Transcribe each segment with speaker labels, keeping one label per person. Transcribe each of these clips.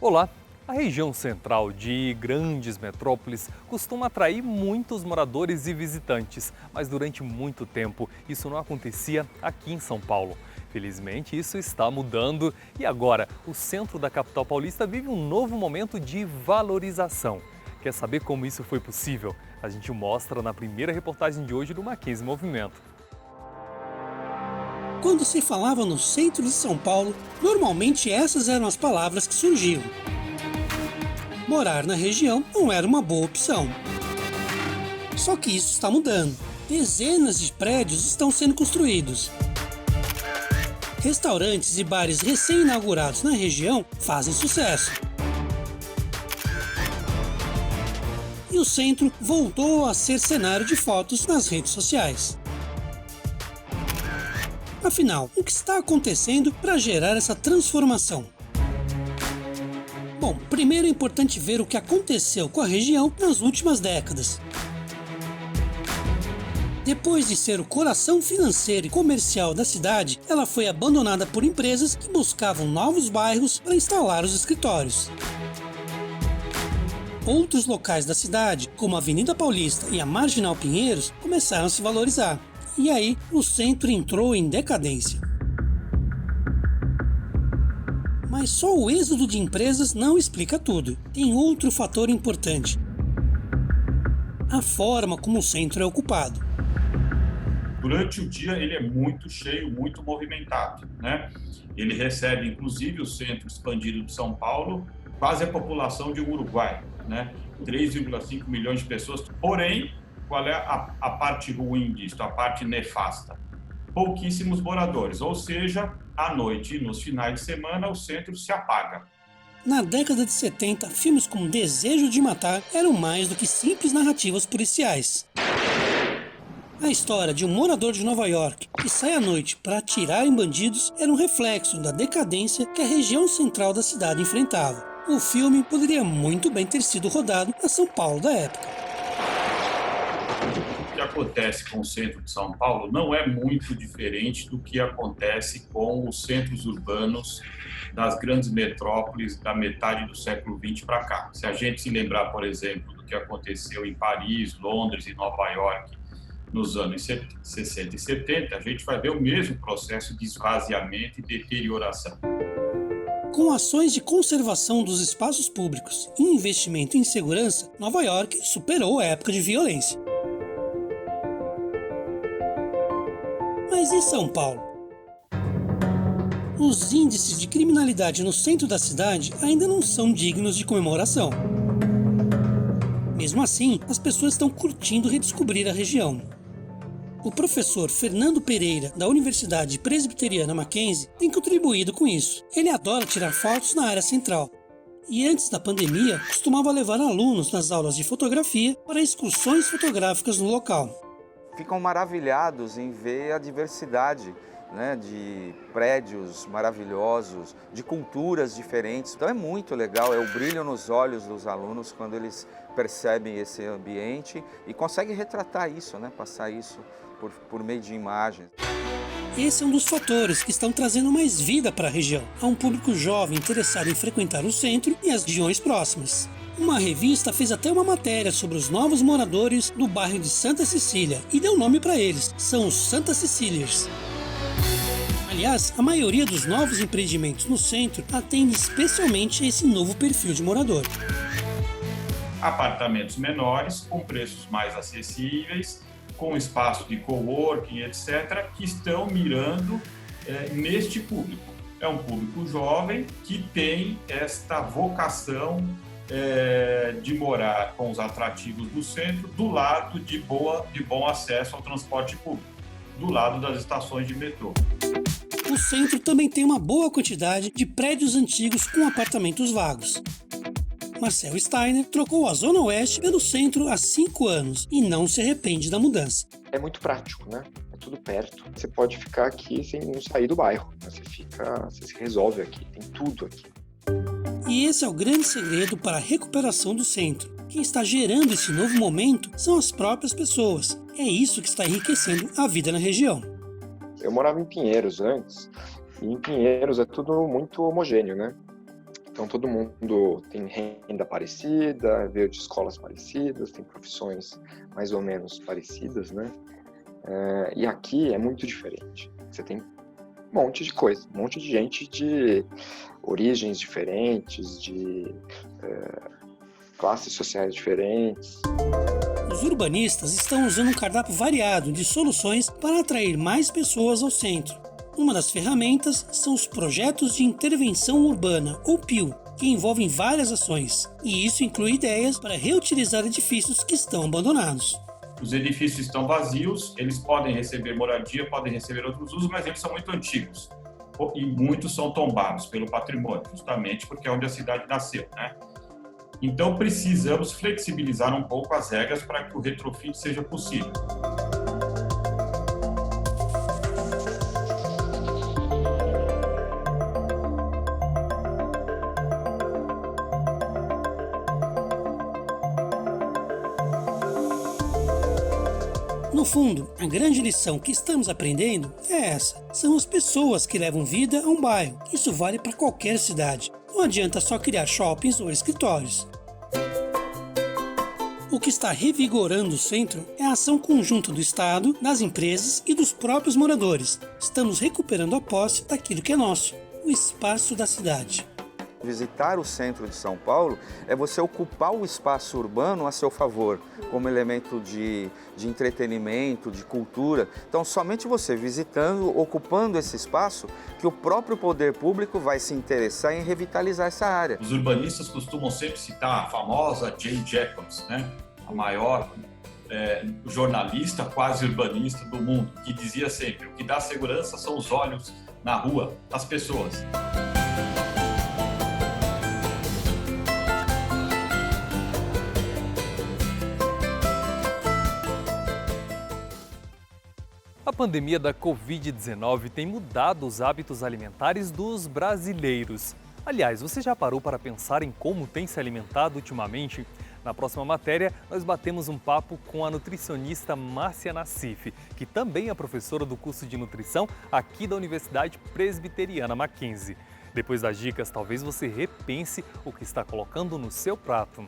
Speaker 1: Olá! A região central de grandes metrópoles costuma atrair muitos moradores e visitantes, mas durante muito tempo isso não acontecia aqui em São Paulo. Felizmente isso está mudando e agora o centro da capital paulista vive um novo momento de valorização. Quer saber como isso foi possível? A gente mostra na primeira reportagem de hoje do Mackenzie Movimento.
Speaker 2: Quando se falava no centro de São Paulo, normalmente essas eram as palavras que surgiam. Morar na região não era uma boa opção. Só que isso está mudando. Dezenas de prédios estão sendo construídos. Restaurantes e bares recém-inaugurados na região fazem sucesso. E o centro voltou a ser cenário de fotos nas redes sociais. Afinal, o que está acontecendo para gerar essa transformação? Bom, primeiro é importante ver o que aconteceu com a região nas últimas décadas. Depois de ser o coração financeiro e comercial da cidade, ela foi abandonada por empresas que buscavam novos bairros para instalar os escritórios. Outros locais da cidade, como a Avenida Paulista e a Marginal Pinheiros, começaram a se valorizar. E aí, o centro entrou em decadência. Mas só o êxodo de empresas não explica tudo. Tem outro fator importante: a forma como o centro é ocupado.
Speaker 3: Durante o dia ele é muito cheio, muito movimentado, né? Ele recebe, inclusive, o centro expandido de São Paulo, quase a população de Uruguai, né? 3,5 milhões de pessoas. Porém, qual é a parte ruim disso, a parte nefasta? Pouquíssimos moradores, ou seja, à noite e nos finais de semana o centro se apaga.
Speaker 2: Na década de 70, filmes como Desejo de Matar eram mais do que simples narrativas policiais. A história de um morador de Nova York que sai à noite para atirar em bandidos era um reflexo da decadência que a região central da cidade enfrentava. O filme poderia muito bem ter sido rodado na São Paulo da época.
Speaker 3: O que acontece com o centro de São Paulo não é muito diferente do que acontece com os centros urbanos das grandes metrópoles da metade do século XX para cá. Se a gente se lembrar, por exemplo, do que aconteceu em Paris, Londres e Nova York nos anos 60 e 70, a gente vai ver o mesmo processo de esvaziamento e deterioração.
Speaker 2: Com ações de conservação dos espaços públicos e investimento em segurança, Nova York superou a época de violência. Mas e São Paulo? Os índices de criminalidade no centro da cidade ainda não são dignos de comemoração. Mesmo assim, as pessoas estão curtindo redescobrir a região. O professor Fernando Pereira, da Universidade Presbiteriana Mackenzie, tem contribuído com isso. Ele adora tirar fotos na área central. E antes da pandemia, costumava levar alunos nas aulas de fotografia para excursões fotográficas no local.
Speaker 4: Ficam maravilhados em ver a diversidade, né, de prédios maravilhosos, de culturas diferentes. Então é muito legal, é o brilho nos olhos dos alunos quando eles percebem esse ambiente e conseguem retratar isso, né, passar isso por meio de imagens.
Speaker 2: Esse é um dos fatores que estão trazendo mais vida para a região. Há um público jovem interessado em frequentar o centro e as regiões próximas. Uma revista fez até uma matéria sobre os novos moradores do bairro de Santa Cecília e deu nome para eles, são os Santa Ceciliers. Aliás, a maioria dos novos empreendimentos no centro atende especialmente a esse novo perfil de morador.
Speaker 3: Apartamentos menores, com preços mais acessíveis, com espaço de coworking, etc., que estão mirando neste público. É um público jovem que tem esta vocação de morar com os atrativos do centro, do lado de bom acesso ao transporte público, do lado das estações de metrô.
Speaker 2: O centro também tem uma boa quantidade de prédios antigos com apartamentos vagos. Marcel Steiner trocou a Zona Oeste pelo centro há 5 anos e não se arrepende da mudança.
Speaker 5: É muito prático, né? É tudo perto. Você pode ficar aqui sem não sair do bairro. Você se resolve aqui, tem tudo aqui.
Speaker 2: E esse é o grande segredo para a recuperação do centro. Quem está gerando esse novo momento são as próprias pessoas. É isso que está enriquecendo a vida na região.
Speaker 5: Eu morava em Pinheiros antes, e em Pinheiros é tudo muito homogêneo, né? Então todo mundo tem renda parecida, veio de escolas parecidas, tem profissões mais ou menos parecidas, né? E aqui é muito diferente. Você tem um monte de coisa, um monte de gente de origens diferentes, de classes sociais diferentes.
Speaker 2: Os urbanistas estão usando um cardápio variado de soluções para atrair mais pessoas ao centro. Uma das ferramentas são os Projetos de Intervenção Urbana, ou PIU, que envolvem várias ações, e isso inclui ideias para reutilizar edifícios que estão abandonados.
Speaker 3: Os edifícios estão vazios, eles podem receber moradia, podem receber outros usos, mas eles são muito antigos. E muitos são tombados pelo patrimônio, justamente porque é onde a cidade nasceu, né? Então precisamos flexibilizar um pouco as regras para que o retrofit seja possível.
Speaker 2: No fundo, a grande lição que estamos aprendendo é essa. São as pessoas que levam vida a um bairro. Isso vale para qualquer cidade. Não adianta só criar shoppings ou escritórios. O que está revigorando o centro é a ação conjunta do Estado, das empresas e dos próprios moradores. Estamos recuperando a posse daquilo que é nosso, o espaço da cidade.
Speaker 4: Visitar o centro de São Paulo é você ocupar o espaço urbano a seu favor, como elemento de entretenimento, de cultura. Então, somente você visitando, ocupando esse espaço, que o próprio poder público vai se interessar em revitalizar essa área.
Speaker 3: Os urbanistas costumam sempre citar a famosa Jane Jacobs, né? A maior jornalista quase urbanista do mundo, que dizia sempre: o que dá segurança são os olhos na rua das pessoas.
Speaker 1: A pandemia da Covid-19 tem mudado os hábitos alimentares dos brasileiros. Aliás, você já parou para pensar em como tem se alimentado ultimamente? Na próxima matéria, nós batemos um papo com a nutricionista Márcia Nassif, que também é professora do curso de nutrição aqui da Universidade Presbiteriana Mackenzie. Depois das dicas, talvez você repense o que está colocando no seu prato.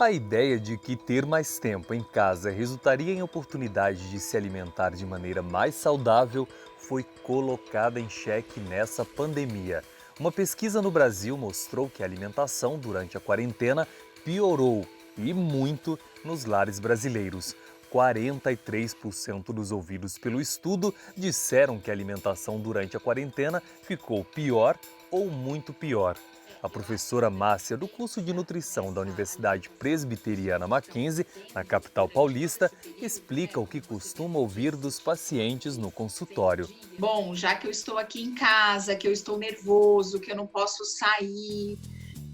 Speaker 1: A ideia de que ter mais tempo em casa resultaria em oportunidade de se alimentar de maneira mais saudável foi colocada em xeque nessa pandemia. Uma pesquisa no Brasil mostrou que a alimentação durante a quarentena piorou, e muito, nos lares brasileiros. 43% dos ouvidos pelo estudo disseram que a alimentação durante a quarentena ficou pior ou muito pior. A professora Márcia, do curso de nutrição da Universidade Presbiteriana Mackenzie, na capital paulista, explica o que costuma ouvir dos pacientes no consultório.
Speaker 6: Bom, já que eu estou aqui em casa, que eu estou nervoso, que eu não posso sair,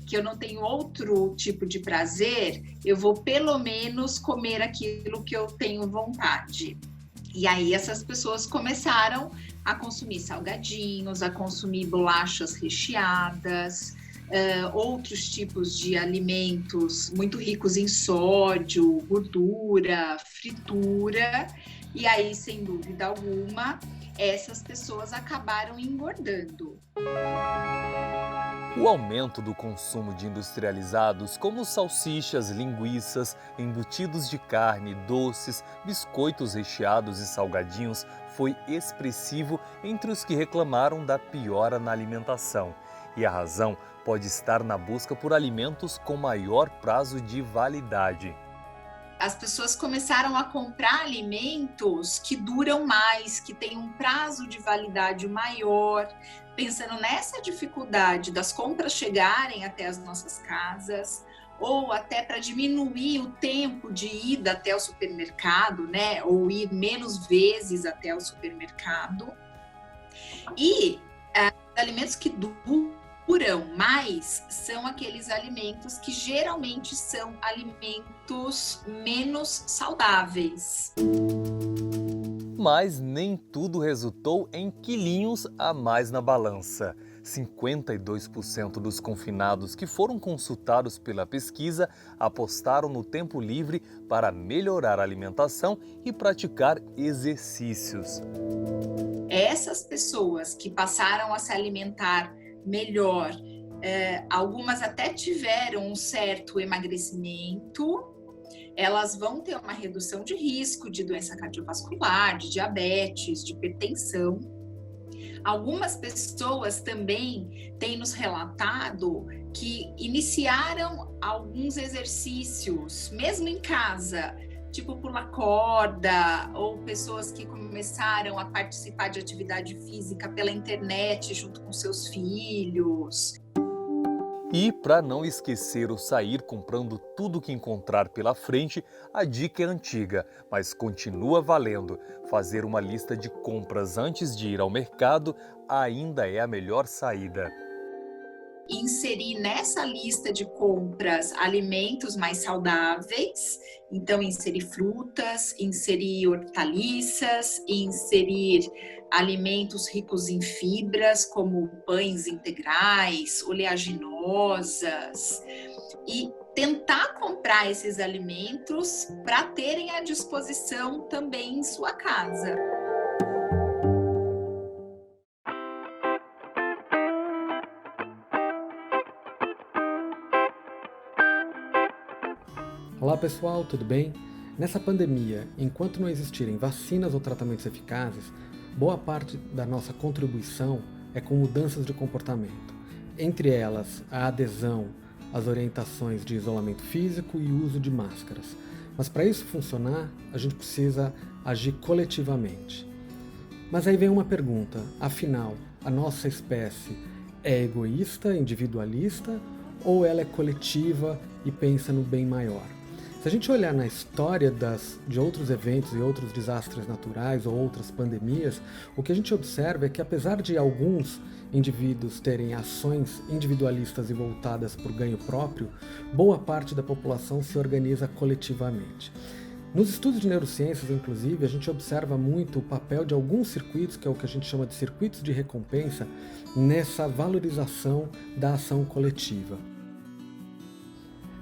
Speaker 6: que eu não tenho outro tipo de prazer, eu vou pelo menos comer aquilo que eu tenho vontade. E aí essas pessoas começaram a consumir salgadinhos, a consumir bolachas recheadas, outros tipos de alimentos muito ricos em sódio, gordura, fritura, e aí, sem dúvida alguma, essas pessoas acabaram engordando.
Speaker 1: O aumento do consumo de industrializados como salsichas, linguiças, embutidos de carne, doces, biscoitos recheados e salgadinhos foi expressivo entre os que reclamaram da piora na alimentação. E a razão pode estar na busca por alimentos com maior prazo de validade.
Speaker 6: As pessoas começaram a comprar alimentos que duram mais, que têm um prazo de validade maior, pensando nessa dificuldade das compras chegarem até as nossas casas, ou até para diminuir o tempo de ida até o supermercado, né? Ou ir menos vezes até o supermercado. E alimentos que duram mais são aqueles alimentos que geralmente são alimentos menos saudáveis.
Speaker 1: Mas nem tudo resultou em quilinhos a mais na balança. 52% dos confinados que foram consultados pela pesquisa apostaram no tempo livre para melhorar a alimentação e praticar exercícios.
Speaker 6: Essas pessoas que passaram a se alimentar melhor Algumas até tiveram um certo emagrecimento, elas vão ter uma redução de risco de doença cardiovascular, de diabetes, de hipertensão. Algumas pessoas também têm nos relatado que iniciaram alguns exercícios, mesmo em casa, tipo pular corda, ou pessoas que começaram a participar de atividade física pela internet junto com seus filhos.
Speaker 1: E para não esquecer o sair comprando tudo que encontrar pela frente, a dica é antiga, mas continua valendo. Fazer uma lista de compras antes de ir ao mercado ainda é a melhor saída.
Speaker 6: Inserir nessa lista de compras alimentos mais saudáveis, então inserir frutas, inserir hortaliças, inserir alimentos ricos em fibras, como pães integrais, oleaginosas, e tentar comprar esses alimentos para terem à disposição também em sua casa.
Speaker 7: Olá pessoal, tudo bem? Nessa pandemia, enquanto não existirem vacinas ou tratamentos eficazes, boa parte da nossa contribuição é com mudanças de comportamento. Entre elas, a adesão às orientações de isolamento físico e uso de máscaras. Mas para isso funcionar, a gente precisa agir coletivamente. Mas aí vem uma pergunta, afinal, a nossa espécie é egoísta, individualista, ou ela é coletiva e pensa no bem maior? Se a gente olhar na história de outros eventos e outros desastres naturais ou outras pandemias, o que a gente observa é que apesar de alguns indivíduos terem ações individualistas e voltadas por ganho próprio, boa parte da população se organiza coletivamente. Nos estudos de neurociências, inclusive, a gente observa muito o papel de alguns circuitos, que é o que a gente chama de circuitos de recompensa, nessa valorização da ação coletiva.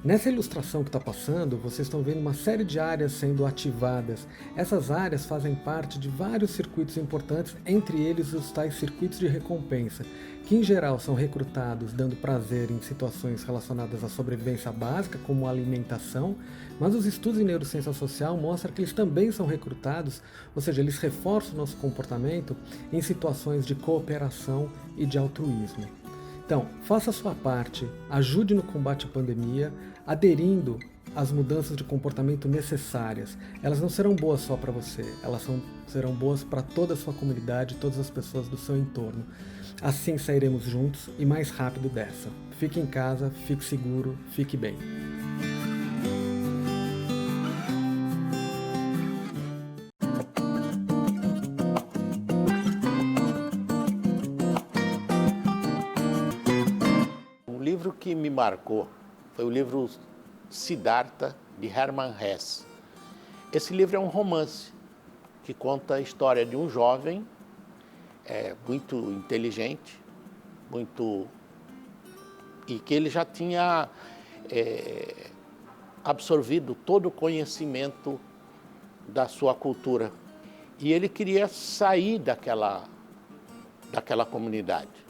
Speaker 7: Nessa ilustração que está passando, vocês estão vendo uma série de áreas sendo ativadas. Essas áreas fazem parte de vários circuitos importantes, entre eles os tais circuitos de recompensa, que em geral são recrutados dando prazer em situações relacionadas à sobrevivência básica, como a alimentação, mas os estudos em neurociência social mostram que eles também são recrutados, ou seja, eles reforçam o nosso comportamento em situações de cooperação e de altruísmo. Então, faça a sua parte, ajude no combate à pandemia, aderindo às mudanças de comportamento necessárias. Elas não serão boas só para você, elas serão boas para toda a sua comunidade, todas as pessoas do seu entorno. Assim sairemos juntos e mais rápido dessa. Fique em casa, fique seguro, fique bem.
Speaker 8: Um livro que me marcou foi o livro Siddhartha, de Hermann Hesse. Esse livro é um romance que conta a história de um jovem muito inteligente, e que ele já tinha absorvido todo o conhecimento da sua cultura. E ele queria sair daquela comunidade.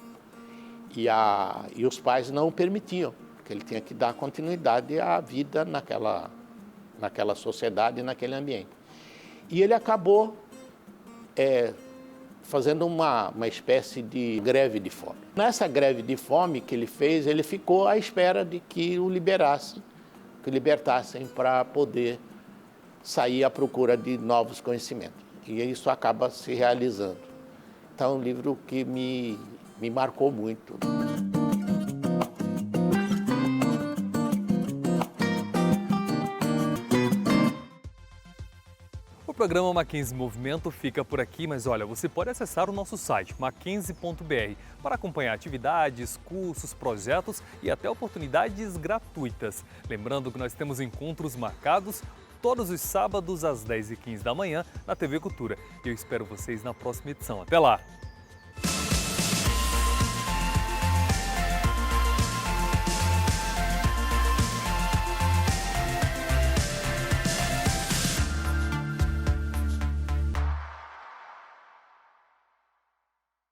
Speaker 8: E os pais não o permitiam, porque ele tinha que dar continuidade à vida naquela sociedade, naquele ambiente. E ele acabou fazendo uma espécie de greve de fome. Nessa greve de fome que ele fez, ele ficou à espera de que o libertassem para poder sair à procura de novos conhecimentos. E isso acaba se realizando. Então, é um livro que me marcou muito.
Speaker 1: O programa Mackenzie Movimento fica por aqui, mas olha, você pode acessar o nosso site mackenzie.br para acompanhar atividades, cursos, projetos e até oportunidades gratuitas. Lembrando que nós temos encontros marcados todos os sábados às 10h15 da manhã na TV Cultura. E eu espero vocês na próxima edição. Até lá!